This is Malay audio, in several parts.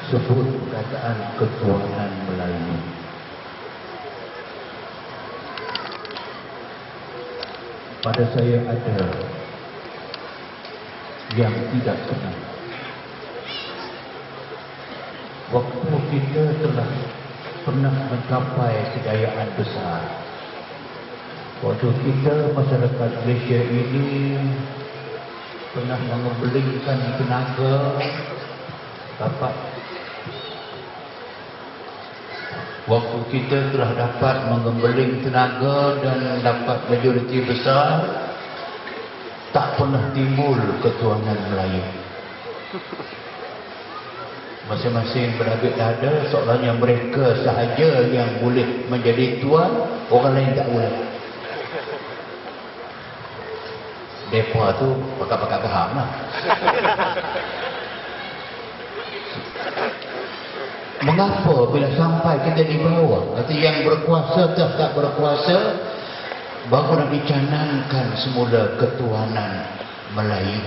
sebut perkataan ketuhanan Melayu. Pada saya ada yang tidak senang. Waktu kita telah pernah mencapai kejayaan besar. Waktu kita, masyarakat Malaysia ini pernah mengembelingkan tenaga, waktu kita telah dapat mengembeling tenaga dan dapat majoriti besar, tak pernah timbul ketuhanan Melayu. Masing-masing berabit dada, seolahnya mereka sahaja yang boleh menjadi tuan, orang lain tak boleh. Mereka tu pakat-pakat faham lah. Mengapa bila sampai kita di bawah, atau yang berkuasa atau tak berkuasa, baru nak dicanangkan semula ketuhanan Melayu?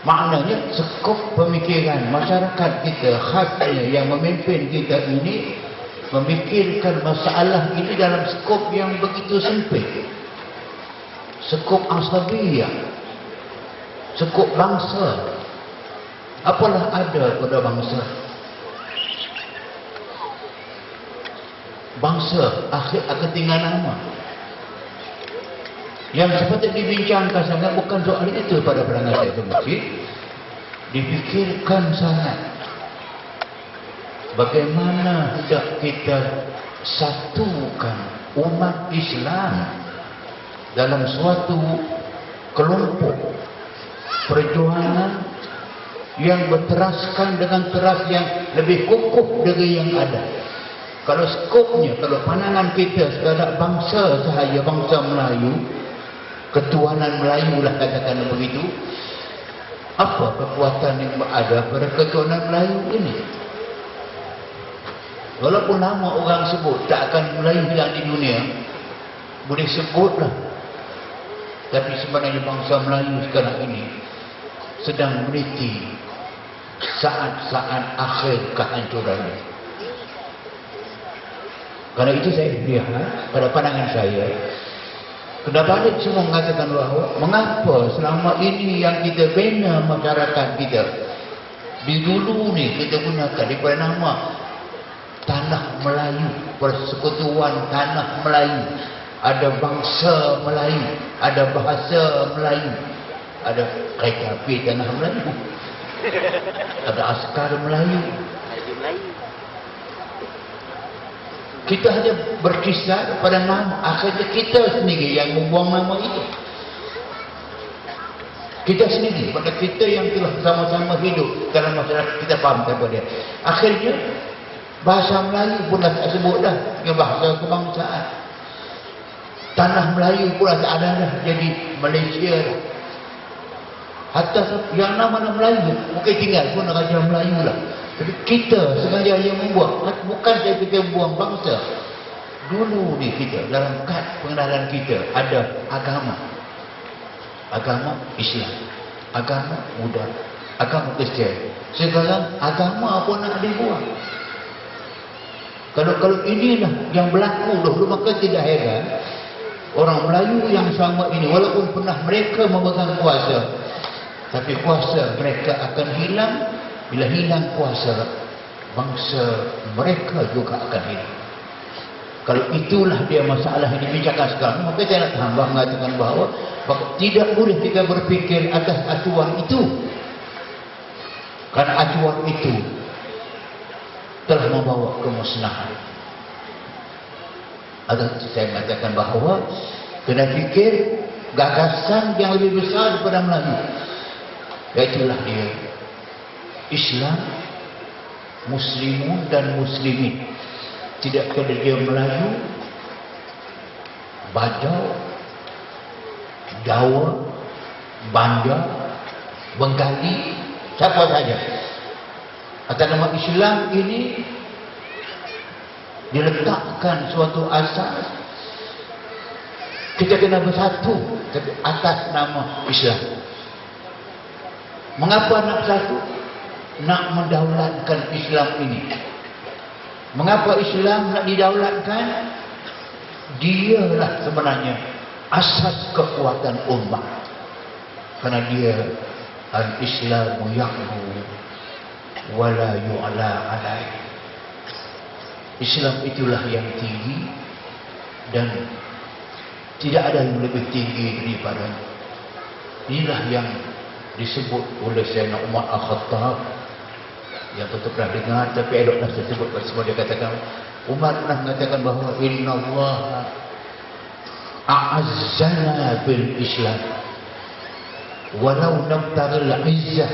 Maknanya skop pemikiran masyarakat kita, khasnya yang memimpin kita ini, memikirkan masalah ini dalam skop yang begitu sempit. Skop asabiyah, skop bangsa. Apalah ada pada bangsa? Bangsa akhir akan tinggal nama. Yang sepatutnya dibincangkan sangat bukan soal itu pada pandangan saya itu masjid. Dipikirkan sangat bagaimana hendak kita satukan umat Islam dalam suatu kelompok perjuangan yang berteraskan dengan teras yang lebih kukuh dari yang ada. Kalau skopnya, kalau pandangan kita sekadar bangsa sahaja, bangsa Melayu, ketuhanan Melayu lah katakan begitu, apa kekuatan yang ada pada ketuhanan Melayu ini? Walaupun nama orang sebut tak akan Melayu hilang di dunia, boleh sebutlah, tapi sebenarnya bangsa Melayu sekarang ini sedang meniti saat-saat akhir kehancurannya. Karena itu saya lihat pada pandangan saya, kena balik semua mengatakan bahawa mengapa selama ini yang kita bina masyarakat kita, di dulu ni kita gunakan daripada nama Tanah Melayu, Persekutuan Tanah Melayu, ada bangsa Melayu, ada bahasa Melayu, ada kereta api Tanah Melayu, ada askar Melayu. Kita hanya berkisar pada nama, akhirnya kita sendiri yang membuang nama itu. Kita sendiri, pada kita yang telah sama-sama hidup dalam masyarakat, kita faham apa dia. Akhirnya bahasa Melayu pun dah tak sebut dah, dengan bahasa kebangsaan. Tanah Melayu pun tak ada dah, jadi Malaysia. Hatta yang nama Melayu bukan tinggal pun Raja Melayu lah. Tapi kita sengaja yang membuat, bukan saya kita buang bangsa. Dulu ni kita dalam kad pengenalan kita ada agama, agama Islam, agama Buddha, agama Kristian. Sekarang agama pun nak dibuang. Kalau inilah yang berlaku dulu, maka tidak heran orang Melayu yang sama ini, walaupun pernah mereka memegang kuasa, tapi kuasa mereka akan hilang. Bila hilang kuasa, bangsa mereka juga akan hilang. Kalau itulah dia masalah yang dibincangkan sekarang, maka saya nak tambah mengatakan bahawa tidak boleh kita berfikir atas acuan itu. Karena acuan itu telah membawa kemusnahan. Atau saya mengatakan bahawa kena fikir gagasan yang lebih besar daripada Melayu. Iaitulah dia Islam, Muslimun dan Muslimin. Tidak kena dia Melayu, Bajau, Jawa, Banda, Bengali, siapa saja. Atas nama Islam ini diletakkan suatu asas, kita kena bersatu atas nama Islam. Mengapa nak bersatu? nak mendaulatkan Islam ini. Mengapa Islam nak didaulatkan? Dialah sebenarnya asas kekuatan ummah. Kerana dia al-Islamu ya'lu wala yu'la alai. Islam itulah yang tinggi dan tidak ada yang lebih tinggi daripadanya. Inilah yang disebut oleh Sayyidina Umar Al-Khattab, yang tentu pernah dengar tapi eloklah saya sebut semua. Dia katakan, Umar pernah mengatakan bahawa Inna Allah a'azzana bil Islam walau nabtagil izzah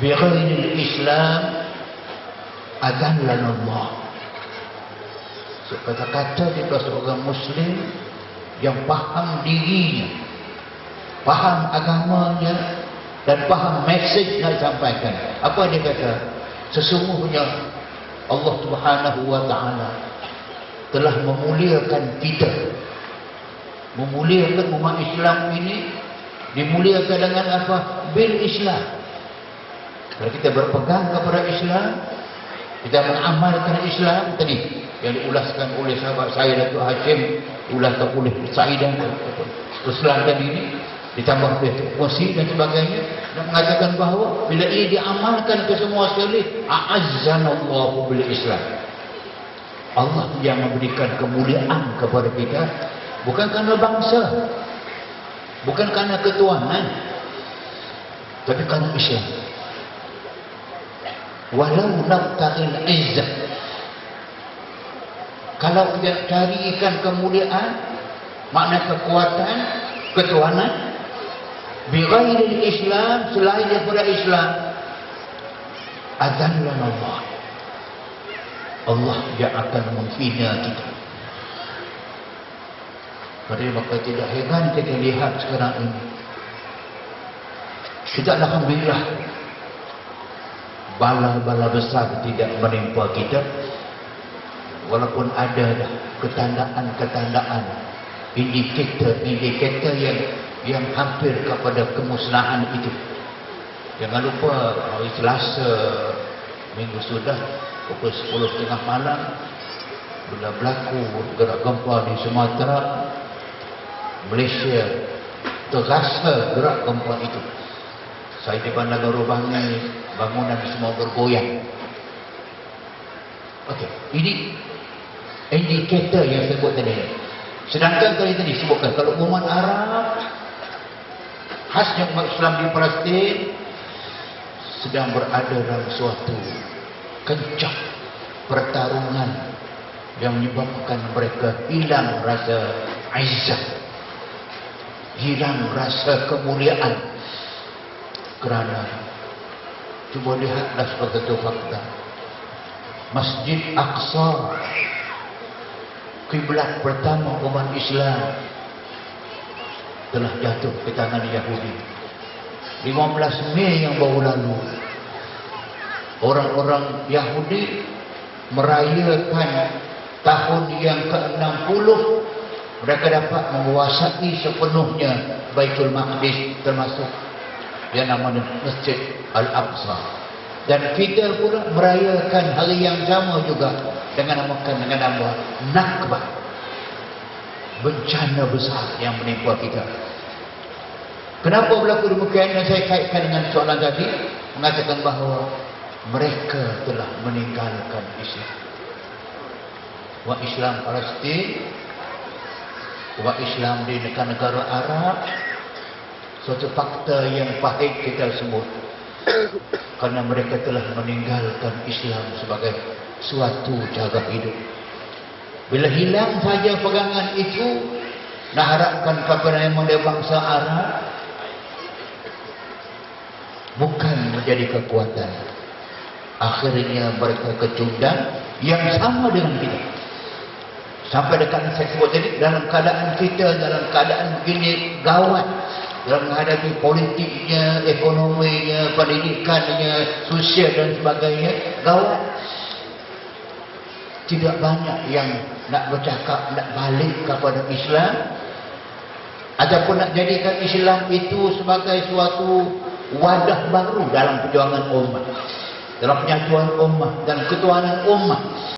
bighairil Islam adallana Allah. So, kata-kata dia seorang Muslim yang faham dirinya, faham agamanya dan faham mesej yang disampaikan. Apa dia kata? Sesungguhnya Allah Subhanahu wa ta'ala telah memuliakan kita, memuliakan umat Islam ini. Dimuliakan dengan apa? Bil Islam. Kalau kita berpegang kepada Islam, kita mengamalkan Islam tadi yang diulaskan oleh sahabat saya Datuk Hashim, diulaskan oleh Saidan Islam tadi ini, ditambah oleh Wasi dan sebagainya, dan mengatakan bahawa bila ini diamalkan ke semua sekali, a'azzanallahu bil Islam. Allah yang memberikan kemuliaan kepada kita, bukan kerana bangsa, bukan kerana ketuhanan, tapi kerana Islam. Walau nabtagil izzah, kalau kita carikan kemuliaan, makna kekuatan, ketuhanan, bighairil Islam, selain daripada Islam, adzallana Allah. Allah yang akan menghina kita. Pada maka tidak heran kita lihat sekarang ini, kita alhamdulillah bala-bala besar tidak menimpa kita, walaupun ada dah ketandaan-ketandaan, indikator yang hampir kepada kemusnahan itu. Jangan lupa hari Selasa minggu sudah pukul 10.30 malam, bila berlaku gerak gempa di Sumatera, Malaysia terasa gerak gempa itu. Saya di Bandar Bangi, bangunan semua bergoyang. Okey, ini indikator yang saya sebut tadi. Sedangkan kali tadi sebutkan kalau umat Arab, khasnya umat Islam di Palestin, sedang berada dalam suatu kencang pertarungan yang menyebabkan mereka hilang rasa izzah, hilang rasa kemuliaan. Kerana cuba lihatlah satu fakta, Masjid Aqsa, kiblat pertama umat Islam, telah jatuh ke tangan Yahudi 15 Mei yang baru lalu. Orang-orang Yahudi merayakan tahun yang ke-60 mereka dapat menguasai sepenuhnya Baitul Maqdis, termasuk yang namanya Masjid Al-Aqsa. Dan kita pula merayakan hari yang sama juga dengan nama Nakbah, bencana besar yang menimpa kita. Kenapa berlaku demikian? Dan saya kaitkan dengan soalan tadi, mengatakan bahawa mereka telah meninggalkan Islam. Umat Islam Palestin, umat Islam di negara-negara Arab, suatu fakta yang pahit kita sebut, kerana mereka telah meninggalkan Islam sebagai suatu cara hidup. Bila hilang saja pegangan itu, nak harapkan kepada yang model bangsa Arab bukan menjadi kekuatan. Akhirnya mereka kecundang yang sama dengan kita. Sampai dekat saya sebut tadi, dalam keadaan kita, dalam keadaan begini gawat, dalam menghadapi politiknya, ekonominya, pendidikannya, sosial dan sebagainya, gawat. Tidak banyak yang nak bercakap, nak balik kepada Islam, ataupun nak jadikan Islam itu sebagai suatu wadah baru dalam perjuangan umat. dalam penyatuan ummah dan ketuhanan ummah.